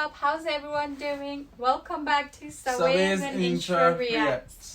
up? How's everyone doing? Welcome back to Saweez Saweez and Intra Intra Reacts.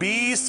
20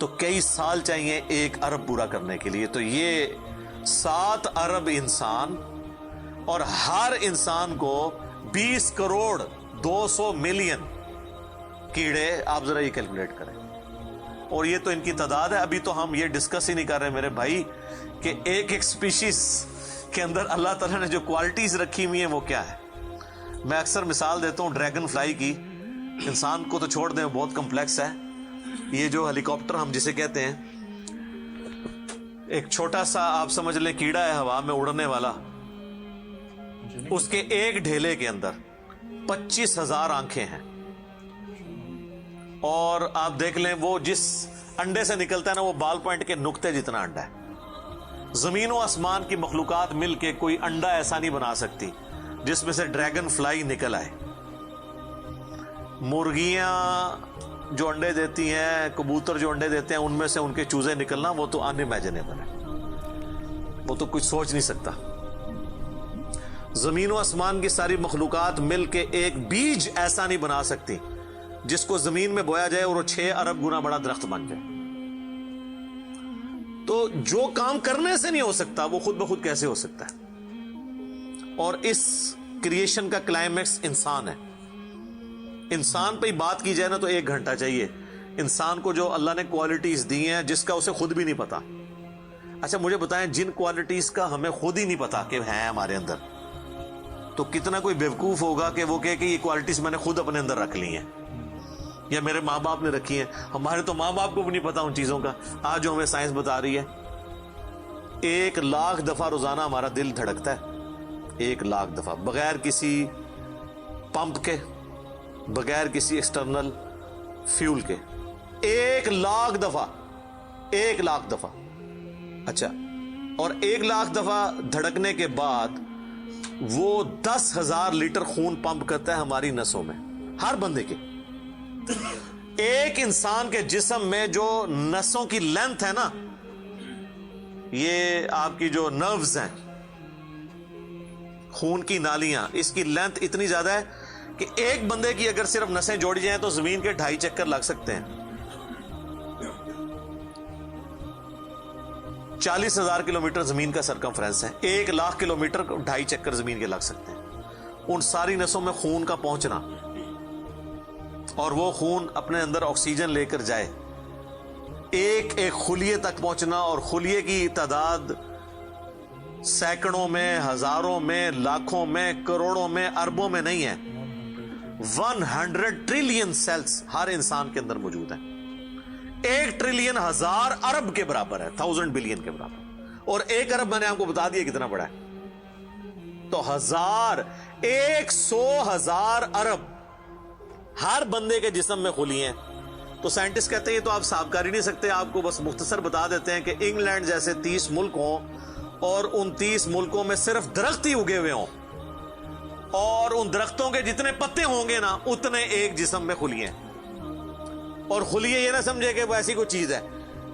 تو کئی سال چاہیے 1 ارب پورا کرنے کے لیے. تو یہ 7 ارب انسان, اور ہر انسان کو 20 کروڑ 200 ملین کیڑے. آپ ذرا یہ کیلکولیٹ کریں, اور یہ تو ان کی تعداد ہے. ابھی تو ہم یہ ڈسکس ہی نہیں کر رہے میرے بھائی کہ ایک ایک سپیشیز کے اندر اللہ تعالیٰ نے جو کوالٹیز رکھی ہوئی ہیں وہ کیا ہے. میں اکثر مثال دیتا ہوں ڈریگن فلائی کی. انسان کو تو چھوڑ دیں, بہت کمپلیکس ہے. یہ جو ہیلی کاپٹر ہم جسے کہتے ہیں, ایک چھوٹا سا آپ سمجھ لیں کیڑا ہے ہوا میں اڑنے والا, اس کے ایک ڈھیلے کے اندر 25,000 آنکھیں ہیں. اور آپ دیکھ لیں وہ جس انڈے سے نکلتا ہے نا, وہ بال پوائنٹ کے نقطے جتنا انڈا ہے. زمین و آسمان کی مخلوقات مل کے کوئی انڈا ایسا نہیں بنا سکتی جس میں سے ڈریگن فلائی نکل آئے. مرغیاں جو انڈے دیتی ہیں, کبوتر جو انڈے دیتے ہیں, ان میں سے ان کے چوزے نکلنا وہ تو ان امیجنیبل ہے, وہ تو کچھ سوچ نہیں سکتا. زمین و آسمان کی ساری مخلوقات مل کے ایک بیج ایسا نہیں بنا سکتی جس کو زمین میں بویا جائے اور وہ 6 ارب گنا بڑا درخت بن جائے. تو جو کام کرنے سے نہیں ہو سکتا وہ خود بخود کیسے ہو سکتا ہے. اور اس کریشن کا کلائمیکس انسان ہے. انسان پہ ہی بات کی جائے نا تو 1 گھنٹہ چاہیے. انسان کو جو اللہ نے کوالٹیز دی ہیں جس کا اسے خود بھی نہیں پتا. اچھا مجھے بتائیں, جن کوالٹیز کا ہمیں خود ہی نہیں پتا کہ ہیں ہمارے اندر, تو کتنا کوئی بیوقوف ہوگا کہ وہ کہے کہ یہ کوالٹیز میں نے خود اپنے اندر رکھ لی ہیں یا میرے ماں باپ نے رکھی ہیں. ہمارے تو ماں باپ کو بھی نہیں پتا ان چیزوں کا. آج جو ہمیں سائنس بتا رہی ہے, 1,00,000 دفعہ روزانہ ہمارا دل دھڑکتا ہے. 1,00,000 دفعہ بغیر کسی پمپ کے, بغیر کسی ایکسٹرنل فیول کے. 1,00,000 دفعہ, 1,00,000 دفعہ. اچھا, اور 1,00,000 دفعہ دھڑکنے کے بعد وہ 10,000 لیٹر خون پمپ کرتا ہے ہماری نسوں میں, ہر بندے کے. ایک انسان کے جسم میں جو نسوں کی لینتھ ہے نا, یہ آپ کی جو نروز ہیں, خون کی نالیاں, اس کی لینتھ اتنی زیادہ ہے کہ ایک بندے کی اگر صرف نسیں جوڑی جائیں تو زمین کے 2.5 چکر لگ سکتے ہیں. 40,000 کلومیٹر زمین کا سرکمفرنس ہے. 1,00,000 کلومیٹر 2.5 چکر زمین کے لگ سکتے ہیں. ان ساری نسوں میں خون کا پہنچنا, اور وہ خون اپنے اندر آکسیجن لے کر جائے, ایک ایک خلیے تک پہنچنا, اور خلیے کی تعداد سینکڑوں میں, ہزاروں میں, لاکھوں میں, کروڑوں میں, اربوں میں نہیں ہے. 100 ٹریلین سیلز ہر انسان کے اندر موجود ہیں. 1 ٹریلین 1,000 ارب کے برابر ہے, 1,000 بلین کے برابر. اور 1 ارب میں نے آپ کو بتا دیا کتنا بڑا ہے. تو 100,000 ارب ہر بندے کے جسم میں خلی ہیں. تو سائنٹسٹ کہتے ہیں یہ تو آپ صاف کر ہی نہیں سکتے. آپ کو بس مختصر بتا دیتے ہیں کہ انگلینڈ جیسے 30 ملک ہوں, اور ان 30 ملکوں میں صرف درخت ہی اگے ہوئے ہوں, اور ان درختوں کے جتنے پتے ہوں گے نا اتنے ایک جسم میں خلیے ہیں. اور خلیے یہ نہ سمجھے کہ وہ ایسی کوئی چیز ہے.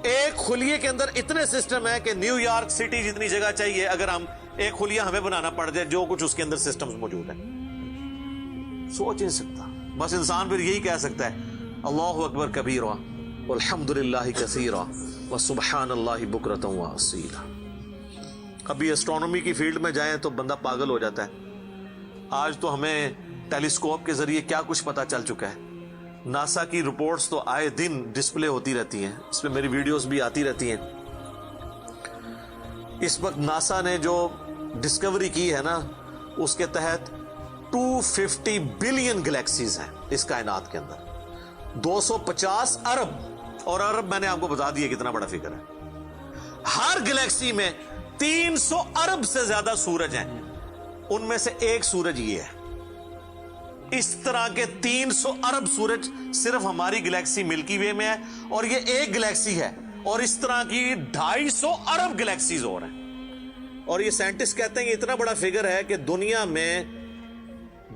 ایک خلیے کے اندر اتنے سسٹم ہے کہ نیو یارک سٹی جتنی جگہ چاہیے, اگر ہم ایک خلیہ ہمیں بنانا پڑ جائے, جو کچھ اس کے اندر سسٹمز موجود ہیں. سوچ نہیں سکتا. بس انسان پھر یہی کہہ سکتا ہے اللہ اکبر کبیرا والحمد للہ کثیرا وسبحان اللہ بکرۃ واصیلا. ابھی ایسٹرونومی کی فیلڈ میں جائیں تو بندہ پاگل ہو جاتا ہے. آج تو ہمیں ٹیلیسکوپ کے ذریعے کیا کچھ پتا چل چکا ہے. ناسا کی رپورٹس تو آئے دن ڈسپلے ہوتی رہتی ہیں, اس پہ میری ویڈیوز بھی آتی رہتی ہیں. اس وقت ناسا نے جو ڈسکوری کی ہے نا, اس کے تحت 250 بلین گلیکسیز ہیں اس کائنات کے اندر, 250 ارب. اور ارب میں نے آپ کو بتا دیا کتنا بڑا فگر ہے. ہر گلیکسی میں 300 ارب سے زیادہ سورج ہیں, ان میں سے ایک سورج یہ ہے. اس طرح کے 300 ارب سورج صرف ہماری گلیکسی ملکی وے میں ہے, اور یہ ایک گلیکسی ہے, اور اس طرح کی 250 ارب گلیکسیز اور ہیں. اور یہ سائنٹسٹ کہتے ہیں یہ اتنا بڑا فگر ہے کہ دنیا میں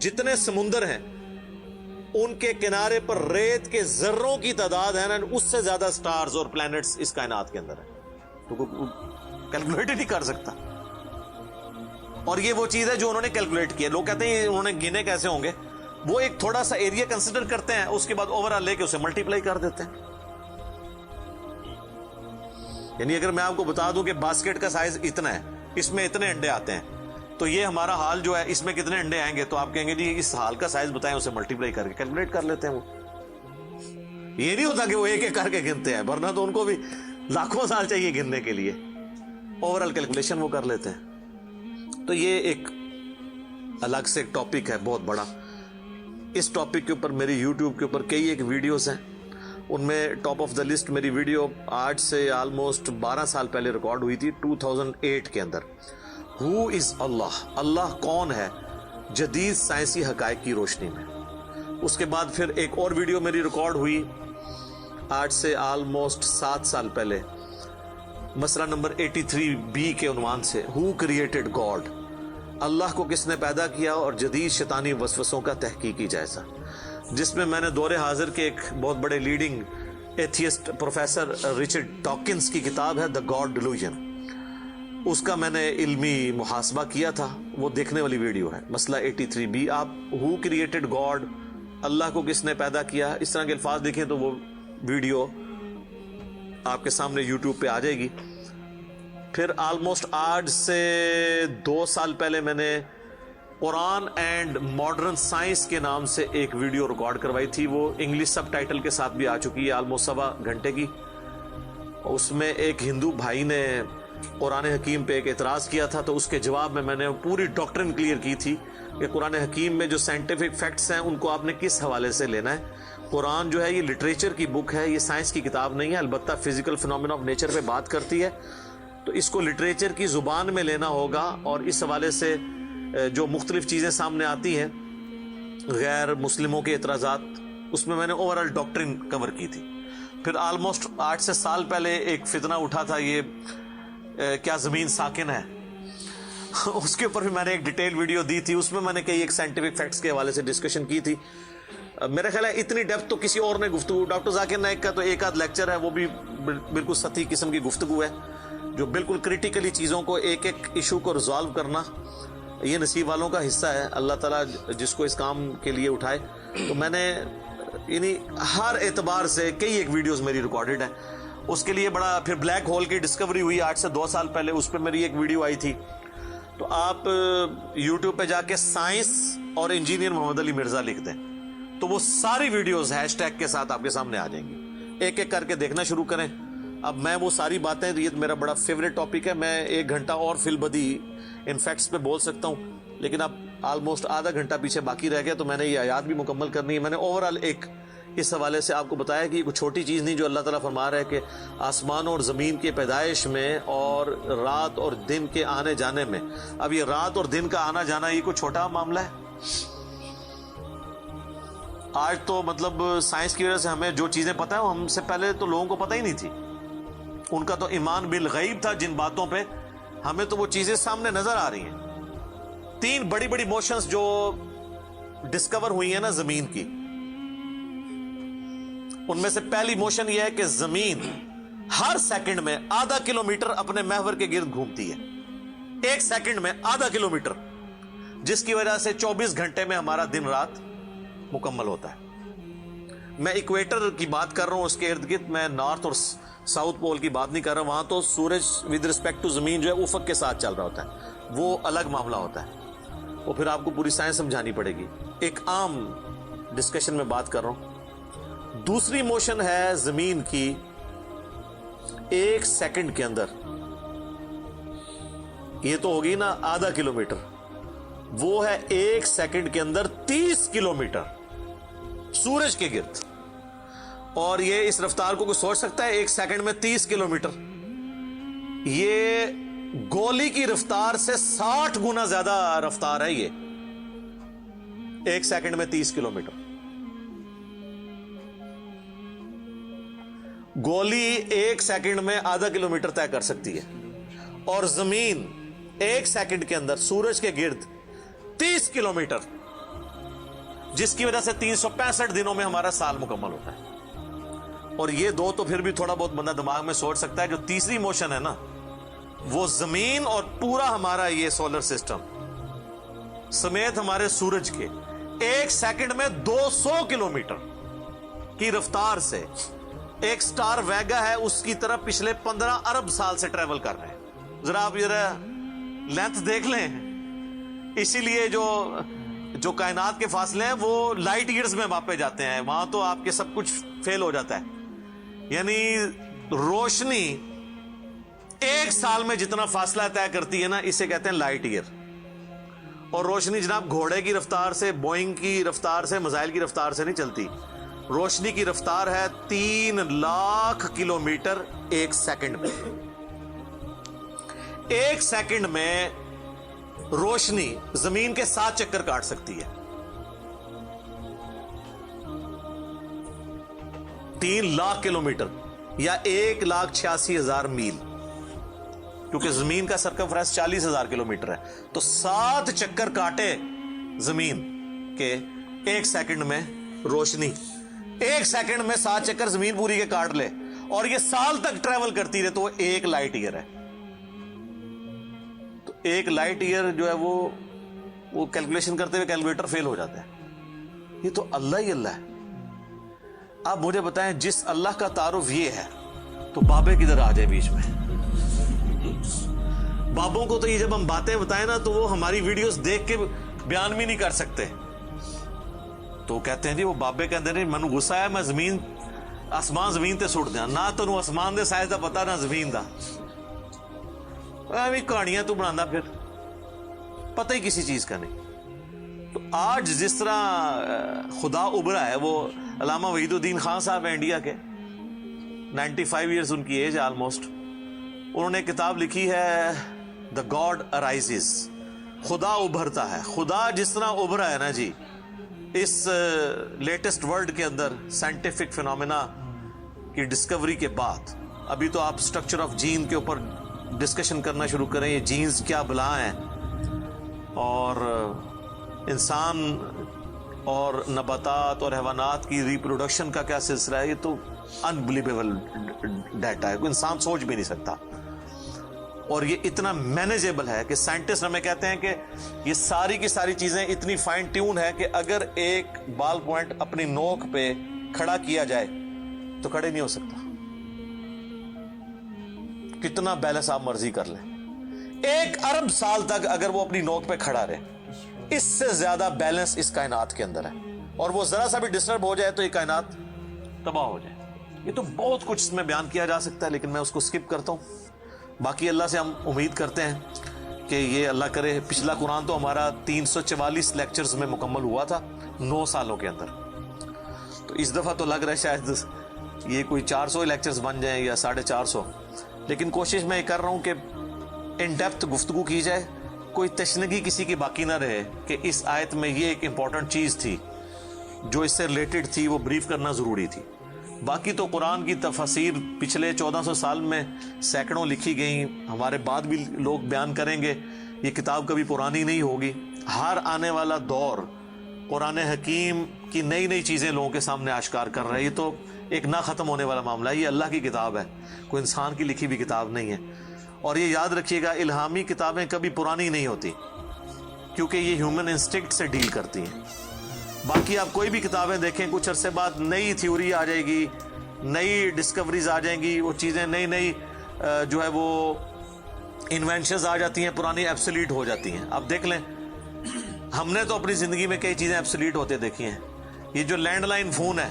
جتنے سمندر ہیں ان کے کنارے پر ریت کے ذروں کی تعداد ہے نا, اس سے زیادہ سٹارز اور پلانٹس اس کائنات کے اندر ہے. تو کیلکولیٹ ہی نہیں کر سکتا. اور یہ وہ چیز ہے جو انہوں نے کیلکولیٹ کی ہے. لوگ کہتے ہیں انہوں نے گنے کیسے ہوں گے. وہ ایک تھوڑا سا ایریا کنسیڈر کرتے ہیں, اس کے بعد اوور آل لے کے اسے ملٹیپلائی کر دیتے ہیں. یعنی اگر میں آپ کو بتا دوں کہ باسکٹ کا سائز اتنا ہے, اس میں اتنے انڈے آتے ہیں, تو یہ ہمارا حال جو ہے اس میں کتنے انڈے آئیں گے, تو آپ کہیں گے جی اس حال کا سائز بتائیں, اسے ملٹیپلائی کر کے کیلکولیٹ کر لیتے ہیں. وہ یہ نہیں ہوتا کہ وہ ایک ایک کر کے گنتے ہیں, ورنہ تو ان کو بھی لاکھوں سال چاہیے گننے کے لیے. اوورآل کیلکولیشن وہ کر لیتے ہیں. تو یہ ایک الگ سے ایک ٹاپک ہے بہت بڑا. اس ٹاپک کے اوپر میری یوٹیوب کے اوپر کئی ایک ویڈیوز ہیں, ان میں ٹاپ آف دا لسٹ میری ویڈیو آج سے آلموسٹ 12 سال پہلے ریکارڈ ہوئی تھی 2008 کے اندر. ہو از اللہ, اللہ کون ہے جدید سائنسی حقائق کی روشنی میں. اس کے بعد پھر ایک اور ویڈیو میری ریکارڈ ہوئی آج سے آلموسٹ 7 سال پہلے, مسئلہ نمبر 83B کے عنوان سے, ہو کریٹڈ گاڈ, اللہ کو کس نے پیدا کیا اور جدید شیطانی وسوسوں کا تحقیقی جائزہ, جس میں نے دور حاضر کے ایک بہت بڑے leading atheist professor Richard Dawkins کی کتاب ہے دا گاڈ ڈیلوژن, اس کا میں نے علمی محاسبہ کیا تھا. وہ دیکھنے والی ویڈیو ہے, مسئلہ 83B. آپ ہو کریٹڈ گاڈ, اللہ کو کس نے پیدا کیا, اس طرح کے الفاظ دیکھیں تو وہ ویڈیو آپ کے سامنے یوٹیوب پہ آ جائے گی. پھر آلموسٹ آج سے 2 سال پہلے میں نے قرآن اینڈ ماڈرن سائنس کے نام سے ایک ویڈیو ریکارڈ کروائی تھی. وہ انگلش سب ٹائٹل کے ساتھ بھی آ چکی ہے, آلموسٹ 1.25 گھنٹے کی. اس میں ایک ہندو بھائی نے قرآن حکیم پہ ایک اعتراض کیا تھا, تو اس کے جواب میں نے پوری ڈاکٹرن کلیئر کی تھی کہ قرآن حکیم میں جو سائنٹیفک فیکٹس ہیں ان کو آپ نے کس حوالے سے لینا ہے. قرآن جو ہے یہ لٹریچر کی بک ہے, یہ سائنس کی کتاب نہیں ہے, البتہ فزیکل فینومینا آف نیچر پہ بات کرتی ہے, تو اس کو لٹریچر کی زبان میں لینا ہوگا. اور اس حوالے سے جو مختلف چیزیں سامنے آتی ہیں, غیر مسلموں کے اعتراضات, اس میں نے اوورآل ڈاکٹرن کور کی تھی. پھر آلموسٹ 8 سے سال پہلے ایک فتنہ اٹھا تھا, یہ کیا زمین ساکن ہے, اس کے اوپر بھی میں نے ایک ڈیٹیل ویڈیو دی تھی. اس میں نے کئی ایک سائنٹیفک فیکٹس کے حوالے سے ڈسکشن کی تھی. میرا خیال ہے اتنی ڈیپتھ تو کسی اور نے گفتگو, ڈاکٹر ذاکر نائک کا تو ایک آدھ لیکچر ہے, وہ بھی بالکل سطحی قسم کی گفتگو ہے, جو بالکل کریٹیکلی چیزوں کو ایک ایک ایشو کو ریزالو کرنا یہ نصیب والوں کا حصہ ہے. اللہ تعالیٰ جس کو اس کام کے لیے اٹھائے. تو میں نے یعنی ہر اعتبار سے کئی ایک ویڈیوز میری ریکارڈڈ ہیں. اس کے لیے بڑا پھر بلیک ہول کی ڈسکوری ہوئی آج سے 2 سال پہلے, اس پہ میری ایک ویڈیو آئی تھی. تو آپ یوٹیوب پہ جا کے سائنس اور انجینئر محمد علی مرزا لکھ دیں تو وہ ساری ویڈیوز ہیش ٹیگ کے ساتھ آپ کے سامنے آ جائیں گی. ایک ایک کر کے دیکھنا شروع کریں. اب میں وہ ساری باتیں, یہ میرا بڑا فیوریٹ ٹاپک ہے, میں 1 گھنٹہ اور فی البدی ان فیکٹس پہ بول سکتا ہوں, لیکن اب آلموسٹ آدھا گھنٹہ پیچھے باقی رہ گیا, تو میں نے یہ آیات بھی مکمل کرنی ہے. میں نے اوورآل ایک اس حوالے سے آپ کو بتایا کہ یہ کوئی چھوٹی چیز نہیں جو اللہ تعالیٰ فرما رہا ہے کہ آسمان اور زمین کے پیدائش میں اور رات اور دن کے آنے جانے میں. اب یہ رات اور دن کا آنا جانا یہ کوئی چھوٹا معاملہ ہے. آج تو مطلب سائنس کی وجہ سے ہمیں جو چیزیں پتہ ہیں ہم سے پہلے تو لوگوں کو پتہ ہی نہیں تھی. ان کا تو ایمان بالغیب تھا جن باتوں پہ, ہمیں تو وہ چیزیں سامنے نظر آ رہی ہیں. 3 بڑی بڑی موشنز جو ڈسکور ہوئی ہیں نا زمین کی, ان میں سے پہلی موشن یہ ہے کہ زمین ہر سیکنڈ میں آدھا کلومیٹر اپنے محور کے گرد گھومتی ہے. 1 سیکنڈ میں آدھا کلومیٹر, جس کی وجہ سے 24 گھنٹے میں ہمارا دن رات مکمل ہوتا ہے. میں ایکویٹر کی بات کر رہا ہوں, اس کے ارد گرد, میں نارتھ اور ساؤتھ پول کی بات نہیں کر رہا. وہاں تو سورج ود رسپیکٹ ٹو زمین جو ہے افق کے ساتھ چل رہا ہوتا ہے, وہ الگ معاملہ ہوتا ہے. وہ پھر آپ کو پوری سائنس سمجھانی پڑے گی. ایک عام ڈسکشن میں بات کر رہا ہوں. دوسری موشن ہے زمین کی 1 سیکنڈ کے اندر, یہ تو ہوگی نا آدھا کلومیٹر, وہ ہے 1 سیکنڈ کے اندر 30 کلومیٹر سورج کے گرد. اور یہ اس رفتار کو کوئی سوچ سکتا ہے 1 سیکنڈ میں 30 کلومیٹر؟ یہ گولی کی رفتار سے 60 گنا زیادہ رفتار ہے. یہ 1 سیکنڈ میں 30 کلومیٹر. گولی 1 سیکنڈ میں آدھا کلومیٹر طے کر سکتی ہے, اور زمین 1 سیکنڈ کے اندر سورج کے گرد 30 کلومیٹر, جس کی وجہ سے 365 دنوں میں ہمارا سال مکمل ہوتا ہے. اور یہ 2 تو پھر بھی تھوڑا بہت بندہ دماغ میں سوچ سکتا ہے. جو تیسری موشن ہے نا, وہ زمین اور پورا ہمارا یہ سولر سسٹم سمیت ہمارے سورج کے 1 سیکنڈ میں 200 کلومیٹر کی رفتار سے ایک سٹار ویگا ہے اس کی طرف پچھلے 15 ارب سال سے ٹریول کر رہے ہیں. ذرا آپ یہ لینتھ دیکھ لیں. اسی لیے جو کائنات کے فاصلے ہیں وہ لائٹ ایئرز میں ماپے جاتے ہیں. وہاں تو آپ کے سب کچھ فیل ہو جاتا ہے. یعنی روشنی ایک سال میں جتنا فاصلہ طے کرتی ہے نا, اسے کہتے ہیں لائٹ ایئر. اور روشنی جناب گھوڑے کی رفتار سے, بوئنگ کی رفتار سے, میزائل کی رفتار سے نہیں چلتی. روشنی کی رفتار ہے 3 لاکھ کلومیٹر ایک سیکنڈ میں. ایک سیکنڈ میں روشنی زمین کے 7 چکر کاٹ سکتی ہے. 3 لاکھ کلومیٹر یا 1,86,000 میل, کیونکہ زمین کا سرکمفرنس 40,000 کلومیٹر ہے. تو 7 چکر کاٹے زمین کے ایک سیکنڈ میں روشنی, ایک سیکنڈ میں 7 چکر زمین پوری کے کاٹ لے, اور یہ سال تک ٹریول کرتی رہے, تو وہ 1 لائٹ ایئر ہے. تو 1 لائٹ ایئر جو ہے وہ کیلکولیشن کرتے ہوئے کیلکولیٹر فیل ہو جاتا ہے. یہ تو اللہ ہی اللہ ہے. آپ مجھے بتائیں, جس اللہ کا تعارف یہ ہے تو بابے کدھر آ جائے بیچ میں؟ بابوں کو تو یہ جب ہم باتیں بتائیں نا تو وہ ہماری ویڈیوز دیکھ کے بیان بھی نہیں کر سکتے. تو کہتے ہیں جی وہ بابے کہتے ہیں منو غصہ ہے, میں آسمان زمین تے سٹ دیا, نہ تو آسمان دے سائز دا پتا نہ زمین دا. کہانیاں تو بنانا پھر پتہ ہی کسی چیز کا نہیں. تو آج جس طرح خدا ابھرا ہے, وہ علامہ وحید الدین خان صاحب ہیں انڈیا کے, 95 ایئرز ان کی ایج آلموسٹ. انہوں نے کتاب لکھی ہے دا گاڈ ارائزز, خدا ابھرتا ہے. خدا جس طرح ابھرا ہے نا جی اس لیٹسٹ ورلڈ کے اندر سائنٹیفک فینومینا کی ڈسکوری کے بعد, ابھی تو آپ سٹرکچر آف جین کے اوپر ڈسکشن کرنا شروع کریں, یہ جینز کیا بلا ہیں, اور انسان اور نباتات اور حیوانات کی ریپروڈکشن کا کیا سلسلہ ہے. یہ تو انبلیویبل ڈیٹا ہے, کوئی انسان سوچ بھی نہیں سکتا. اور یہ اتنا مینیجیبل ہے کہ سائنٹسٹ ہمیں کہتے ہیں کہ یہ ساری کی ساری چیزیں اتنی فائن ٹیون ہے کہ اگر ایک بال پوائنٹ اپنی نوک پہ کھڑا کیا جائے تو کھڑے نہیں ہو سکتا. کتنا بیلنس آپ مرضی کر لیں, 1 ارب سال تک اگر وہ اپنی نوک پہ کھڑا رہے, اس سے زیادہ بیلنس اس کائنات کے اندر ہے. اور وہ ذرا سا بھی ڈسٹرب ہو جائے تو یہ کائنات تباہ ہو جائے. یہ تو بہت کچھ اس میں بیان کیا جا سکتا ہے, لیکن میں اس کو سکپ کرتا ہوں. باقی اللہ سے ہم امید کرتے ہیں کہ یہ اللہ کرے. پچھلا قرآن تو ہمارا 344 لیکچرز میں مکمل ہوا تھا 9 سالوں کے اندر. تو اس دفعہ تو لگ رہا ہے شاید یہ کوئی 400 لیکچرز بن جائیں یا 450. لیکن کوشش میں یہ کر رہا ہوں کہ ان ڈیپتھ گفتگو کی جائے, کوئی تشنگی کسی کی باقی نہ رہے کہ اس آیت میں یہ ایک امپورٹنٹ چیز تھی جو اس سے ریلیٹڈ تھی, وہ بریف کرنا ضروری تھی. باقی تو قرآن کی تفاسیر پچھلے 1400 سال میں سینکڑوں لکھی گئیں, ہمارے بعد بھی لوگ بیان کریں گے. یہ کتاب کبھی پرانی نہیں ہوگی. ہر آنے والا دور قرآن حکیم کی نئی نئی چیزیں لوگوں کے سامنے آشکار کر رہے ہیں. یہ تو ایک نہ ختم ہونے والا معاملہ ہے. یہ اللہ کی کتاب ہے, کوئی انسان کی لکھی ہوئی کتاب نہیں ہے. اور یہ یاد رکھیے گا, الہامی کتابیں کبھی پرانی نہیں ہوتی, کیونکہ یہ ہیومن انسٹنکٹ سے ڈیل کرتی ہیں. باقی آپ کوئی بھی کتابیں دیکھیں, کچھ عرصے بعد نئی تھیوری آ جائے گی, نئی ڈسکوریز آ جائیں گی, وہ چیزیں نئی جو ہے وہ انوینشنز آ جاتی ہیں, پرانی ایبسلیٹ ہو جاتی ہیں. آپ دیکھ لیں, ہم نے تو اپنی زندگی میں کئی چیزیں ایبسلیٹ ہوتے دیکھی ہیں. یہ جو لینڈ لائن فون ہے,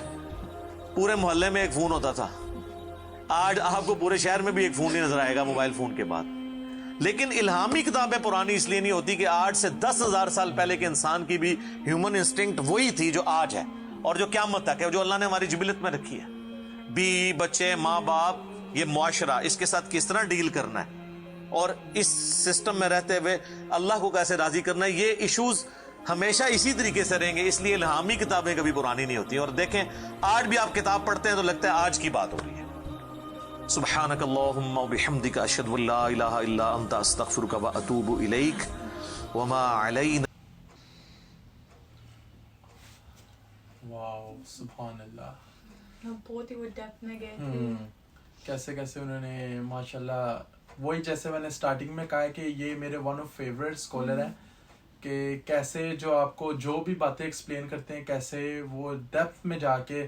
پورے محلے میں ایک فون ہوتا تھا, آج آپ کو پورے شہر میں بھی ایک فون نہیں نظر آئے گا موبائل فون کے بعد. لیکن الہامی کتابیں پرانی اس لیے نہیں ہوتی کہ آج سے 10,000 سال پہلے کے انسان کی بھی ہیومن انسٹنکٹ وہی تھی جو آج ہے, اور جو قیامت تک ہے, جو اللہ نے ہماری جبلت میں رکھی ہے. بیوی بچے ماں باپ, یہ معاشرہ, اس کے ساتھ کس طرح ڈیل کرنا ہے, اور اس سسٹم میں رہتے ہوئے اللہ کو کیسے راضی کرنا ہے, یہ ایشوز ہمیشہ اسی طریقے سے رہیں گے. اس لیے الہامی کتابیں کبھی پرانی نہیں ہوتی. اور دیکھیں, آج بھی آپ کتاب پڑھتے ہیں تو لگتا ہے آج کی بات ہو رہی ہے. سبحانک اللہم و بحمدک اشہد ان لا الہ الا انت استغفرک و اتوب الیک وما علینا. واو, سبحان اللہ. بہت ہی وہ ڈیپتھ میں گئے تھے. کیسے کیسے انہوں نے ماشاءاللہ, وہی جیسے میں نے سٹارٹنگ میں کہا ہے کہ یہ میرے ون آف فیوریٹ اسکالر ہیں, کہ کیسے جو آپ کو جو بھی باتیں ایکسپلین کرتے ہیں, کیسے وہ ڈیپتھ میں جا کے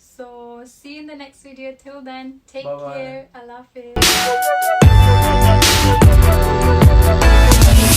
So see you in the next video. Till then, take Bye-bye. care. Allah Hafiz.